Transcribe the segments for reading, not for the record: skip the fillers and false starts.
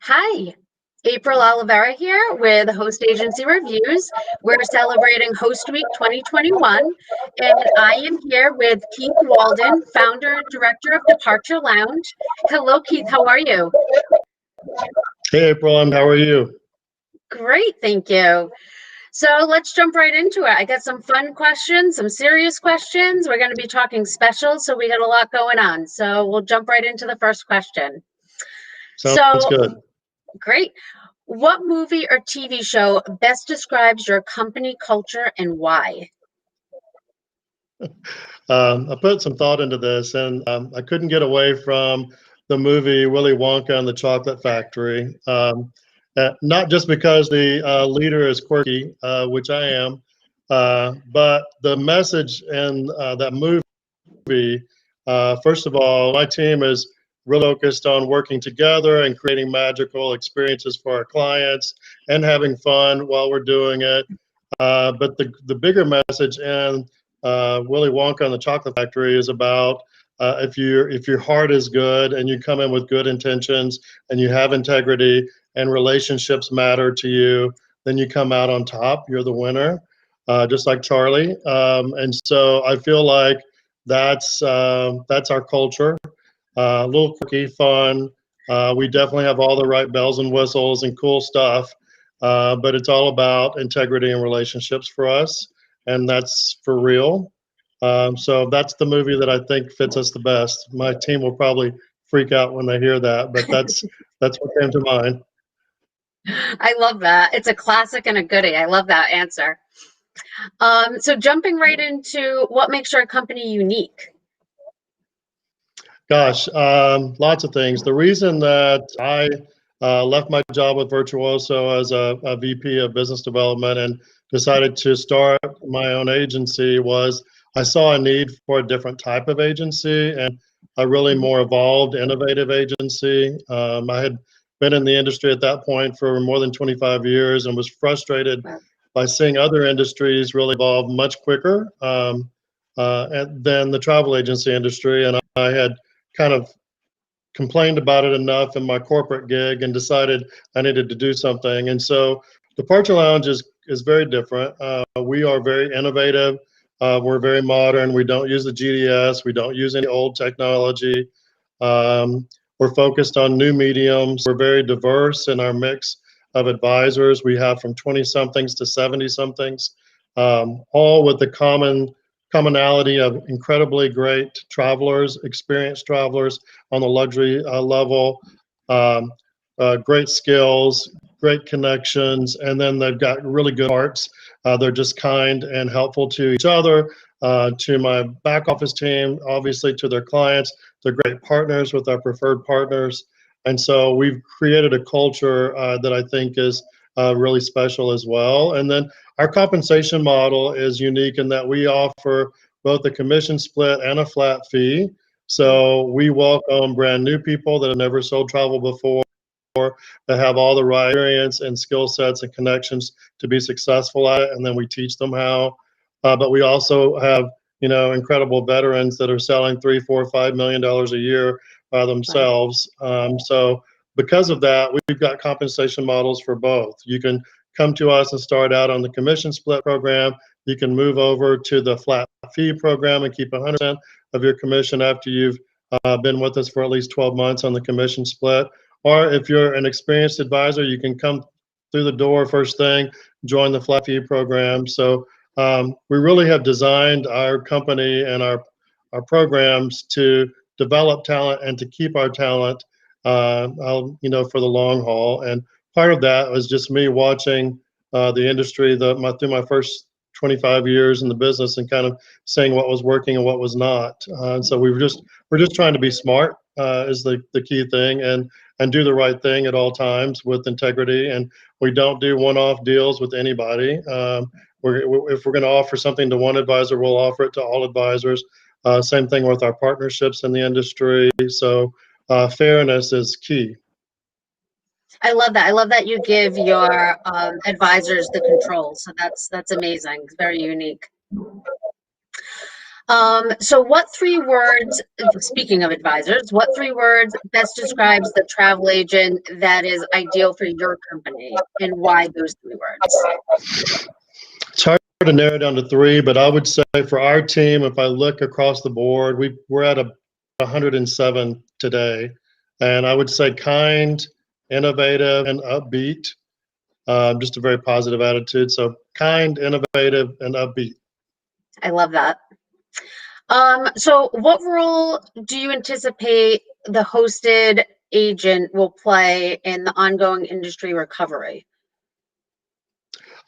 Hi, April Oliveira here with Host Agency Reviews. We're celebrating Host Week 2021, and I am here with Keith Walden, founder and director of Departure Lounge. Hello, Keith. How are you? Hey, April, how are you? Great, thank you. So let's jump right into it. I got some fun questions, some serious questions. We're going to be talking specials, so we got a lot going on. So we'll jump right into the first question. Sounds So, good. great. What movie or TV show best describes your company culture and why? I put some thought into this, and I couldn't get away from the movie Willy Wonka and the Chocolate Factory. Not just because the leader is quirky, which I am, but the message in that movie. First of all, my team is really focused on working together and creating magical experiences for our clients and having fun while we're doing it. But the bigger message in Willy Wonka and the Chocolate Factory is about if your heart is good and you come in with good intentions and you have integrity and relationships matter to you, then you come out on top. You're the winner, just like Charlie. And so I feel like that's our culture. A little quirky, fun. We definitely have all the right bells and whistles and cool stuff, but it's all about integrity and relationships for us, and that's for real. So that's the movie that I think fits us the best. My team will probably freak out when they hear that, but that's what came to mind. I love that. It's a classic and a goodie. I love that answer. So jumping right into what makes your company unique. Gosh, lots of things. The reason that I left my job with Virtuoso as a VP of business development and decided to start my own agency was I saw a need for a different type of agency and a really more evolved, innovative agency. I had been in the industry at that point for more than 25 years and was frustrated by seeing other industries really evolve much quicker than the travel agency industry. And I had kind of complained about it enough in my corporate gig and decided I needed to do something. And so Departure Lounge is very different. We are very innovative. We're very modern. We don't use the GDS. We don't use any old technology. We're focused on new mediums. We're very diverse in our mix of advisors. We have from 20 somethings to 70 somethings, all with the commonality of incredibly great travelers, experienced travelers on the luxury level, um, great skills, great connections, and then they've got really good hearts. They're just kind and helpful to each other, to my back office team, obviously to their clients. They're great partners with our preferred partners. And so we've created a culture that I think is really special as well. And then our compensation model is unique in that we offer both a commission split and a flat fee. So we welcome brand new people that have never sold travel before, that have all the right experience and skill sets and connections to be successful at it, and then we teach them how. But we also have incredible veterans that are selling $3, $4, $5 million a year by themselves. So because of that, we've got compensation models for both. You can come to us and start out on the commission split program. You can move over to the flat fee program and keep 100% of your commission after you've been with us for at least 12 months on the commission split. Or if you're an experienced advisor, you can come through the door first thing, join the flat fee program. So we really have designed our company and our programs to develop talent and to keep our talent, for the long haul. And part of that was just me watching the industry through my first 25 years in the business and kind of saying what was working and what was not. And so we're just trying to be smart is the key thing, and do the right thing at all times with integrity. And we don't do one-off deals with anybody. If we're going to offer something to one advisor, we'll offer it to all advisors. Same thing with our partnerships in the industry. So fairness is key. I love that. I love that you give your advisors the control. So that's amazing. It's very unique. So what 3 words, speaking of advisors, what 3 words best describes the travel agent that is ideal for your company, and why those 3 words? It's hard to narrow down to 3, but I would say for our team, if I look across the board, we're at 107 today, and I would say kind, innovative, and upbeat. Just a very positive attitude. So kind, innovative, and upbeat. I love that. So what role do you anticipate the hosted agent will play in the ongoing industry recovery?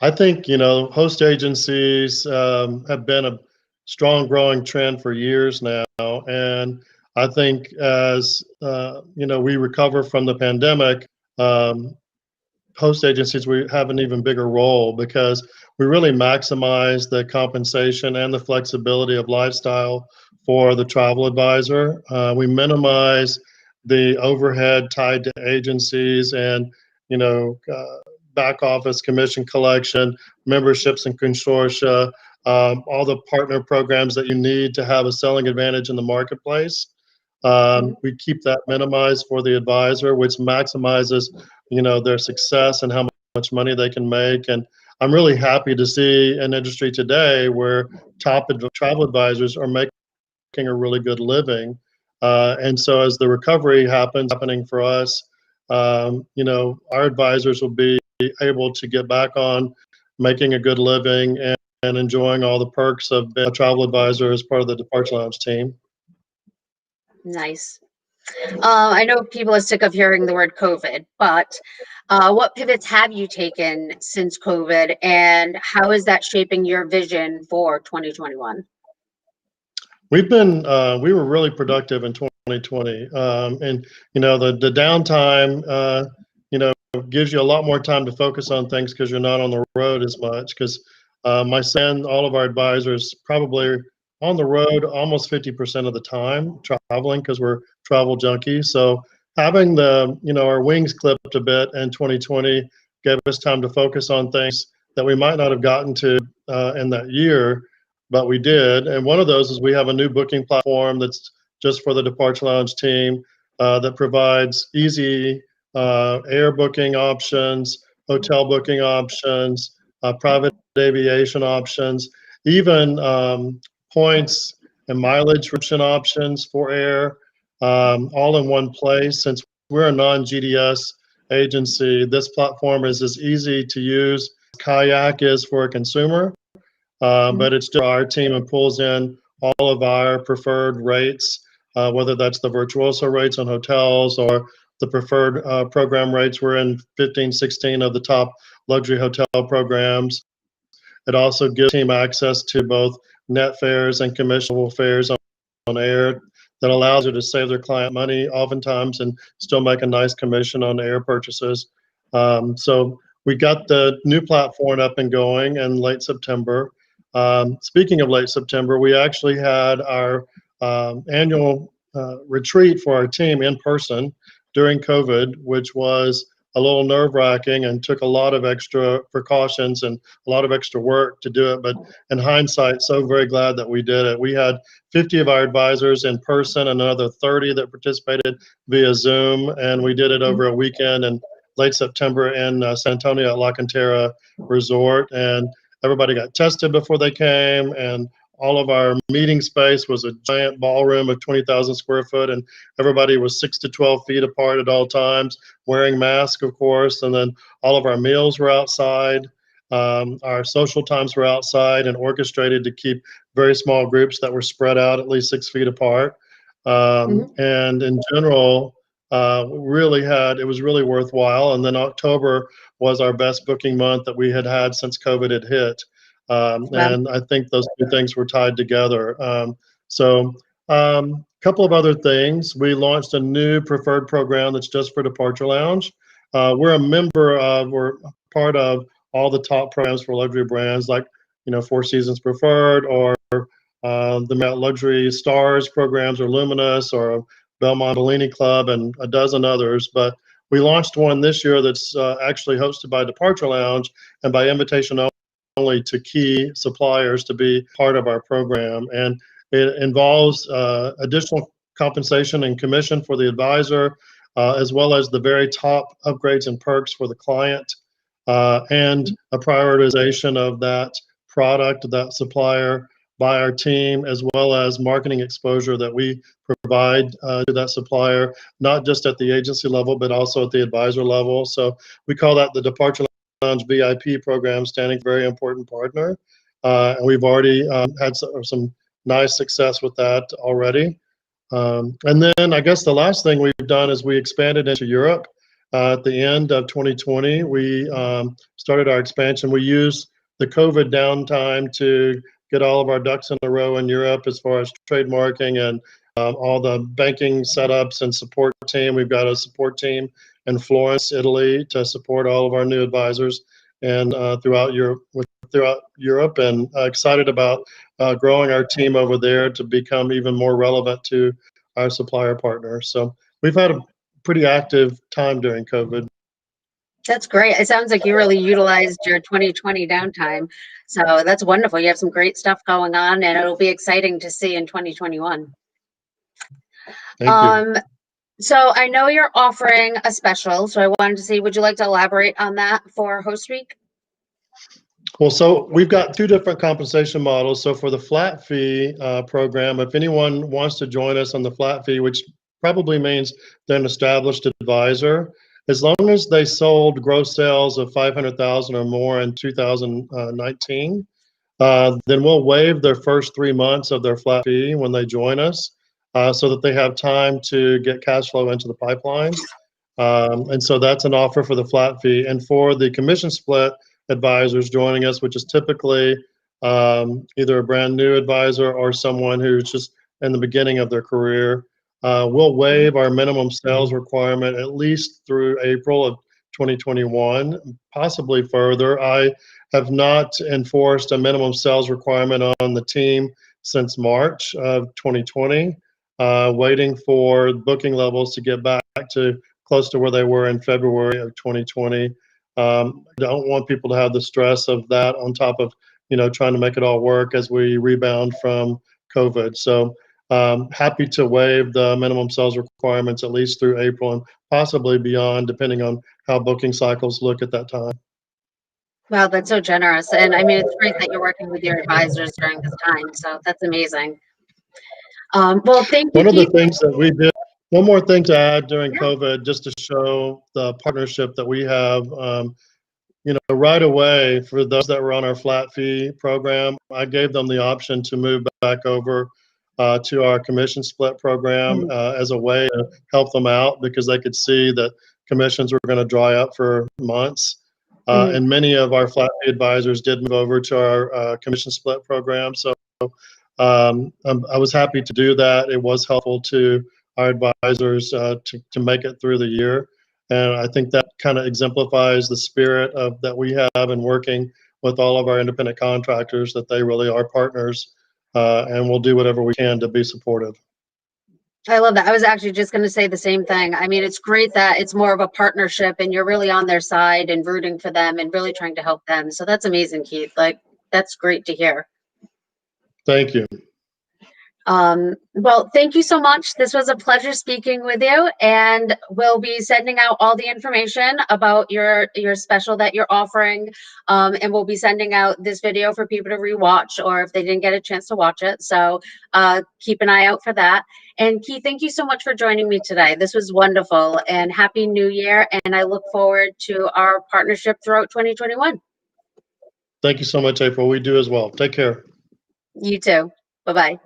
I think, host agencies have been a strong growing trend for years now. And I think as, we recover from the pandemic, host agencies, we have an even bigger role because we really maximize the compensation and the flexibility of lifestyle for the travel advisor. We minimize the overhead tied to agencies and, back office commission collection, memberships and consortia, all the partner programs that you need to have a selling advantage in the marketplace. We keep that minimized for the advisor, which maximizes, their success and how much money they can make. And I'm really happy to see an industry today where travel advisors are making a really good living. And so as the recovery happening for us, our advisors will be able to get back on making a good living and enjoying all the perks of being a travel advisor as part of the Departure Lounge team. Nice. I know people are sick of hearing the word COVID, but what pivots have you taken since COVID, and how is that shaping your vision for 2021? We were really productive in 2020, and the downtime, gives you a lot more time to focus on things because you're not on the road as much. Because all of our advisors probably on the road almost 50% of the time traveling because we're travel junkies. So having our wings clipped a bit in 2020 gave us time to focus on things that we might not have gotten to in that year, but we did. And one of those is we have a new booking platform that's just for the Departure Lounge team that provides easy air booking options, hotel booking options, private aviation options, even points and mileage redemption options for air, all in one place. Since we're a non-GDS agency, this platform is as easy to use as Kayak is for a consumer, but it's just our team and pulls in all of our preferred rates, whether that's the Virtuoso rates on hotels or the preferred program rates. We're in 15, 16 of the top luxury hotel programs. It also gives team access to both net fares and commissionable fares on air that allows you to save their client money oftentimes and still make a nice commission on air purchases. So we got the new platform up and going in late September. Speaking of late September, we actually had our annual retreat for our team in person during COVID, which was a little nerve-wracking and took a lot of extra precautions and a lot of extra work to do it. But in hindsight, so very glad that we did it. We had 50 of our advisors in person and another 30 that participated via Zoom, and we did it over a weekend in late September in San Antonio at La Cantera Resort. And everybody got tested before they came, and all of our meeting space was a giant ballroom of 20,000 square foot, and everybody was 6 to 12 feet apart at all times, wearing masks, of course. And then all of our meals were outside. Our social times were outside and orchestrated to keep very small groups that were spread out at least 6 feet apart. And in general, it was really worthwhile. And then October was our best booking month that we had since COVID had hit. And I think those two things were tied together. Couple of other things. We launched a new preferred program that's just for Departure Lounge. We're part of all the top programs for luxury brands like, Four Seasons Preferred or the Marriott Luxury Stars programs, or Luminous, or Belmont Bellini Club, and a dozen others. But we launched one this year that's actually hosted by Departure Lounge and by invitation only to key suppliers to be part of our program. And It involves additional compensation and commission for the advisor, as well as the very top upgrades and perks for the client, and a prioritization of that product, that supplier by our team, as well as marketing exposure that we provide to that supplier, not just at the agency level, but also at the advisor level. So we call that the Departure Lounge VIP program, standing for very important partner. And we've already had some nice success with that already. And then I guess the last thing we've done is we expanded into Europe. At the end of 2020, we started our expansion. We used the COVID downtime to get all of our ducks in a row in Europe as far as trademarking and all the banking setups and support team. We've got a support team in Florence, Italy, to support all of our new advisors and throughout Europe, and excited about growing our team over there to become even more relevant to our supplier partners. So we've had a pretty active time during COVID. That's great. It sounds like you really utilized your 2020 downtime. So that's wonderful. You have some great stuff going on, and it'll be exciting to see in 2021. Thank you. So I know you're offering a special, so I wanted to see, would you like to elaborate on that for Host Week? Well, so we've got two different compensation models. So for the flat fee program, if anyone wants to join us on the flat fee, which probably means they're an established advisor, as long as they sold gross sales of 500,000 or more in 2019, then we'll waive their first 3 months of their flat fee when they join us, so that they have time to get cash flow into the pipeline. And so that's an offer for the flat fee. And for the commission split advisors joining us, which is typically either a brand new advisor or someone who's just in the beginning of their career, we'll waive our minimum sales requirement at least through April of 2021, possibly further. I have not enforced a minimum sales requirement on the team since March of 2020, waiting for booking levels to get back to close to where they were in February of 2020. I don't want people to have the stress of that on top of, trying to make it all work as we rebound from COVID. So happy to waive the minimum sales requirements at least through April and possibly beyond, depending on how booking cycles look at that time. Wow, that's so generous. And I mean, it's great that you're working with your advisors during this time. So that's amazing. Well, thank you, One of the Keith. things that we did, one more thing to add during Yeah. COVID, just to show the partnership that we have, right away, for those that were on our flat fee program, I gave them the option to move back over to our commission split program as a way to help them out, because they could see that commissions were going to dry up for months. And many of our flat fee advisors did move over to our commission split program. So I was happy to do that. It was helpful to our advisors to make it through the year. And I think that kind of exemplifies the spirit that we have in working with all of our independent contractors, that they really are partners, and we'll do whatever we can to be supportive. I love that. I was actually just going to say the same thing. I mean, it's great that it's more of a partnership and you're really on their side and rooting for them and really trying to help them. So that's amazing, Keith. Like, that's great to hear. Thank you. Well, thank you so much. This was a pleasure speaking with you, and we'll be sending out all the information about your special that you're offering. And we'll be sending out this video for people to rewatch, or if they didn't get a chance to watch it. So keep an eye out for that. And Keith, thank you so much for joining me today. This was wonderful, and Happy New Year. And I look forward to our partnership throughout 2021. Thank you so much, April. We do as well. Take care. You too. Bye-bye.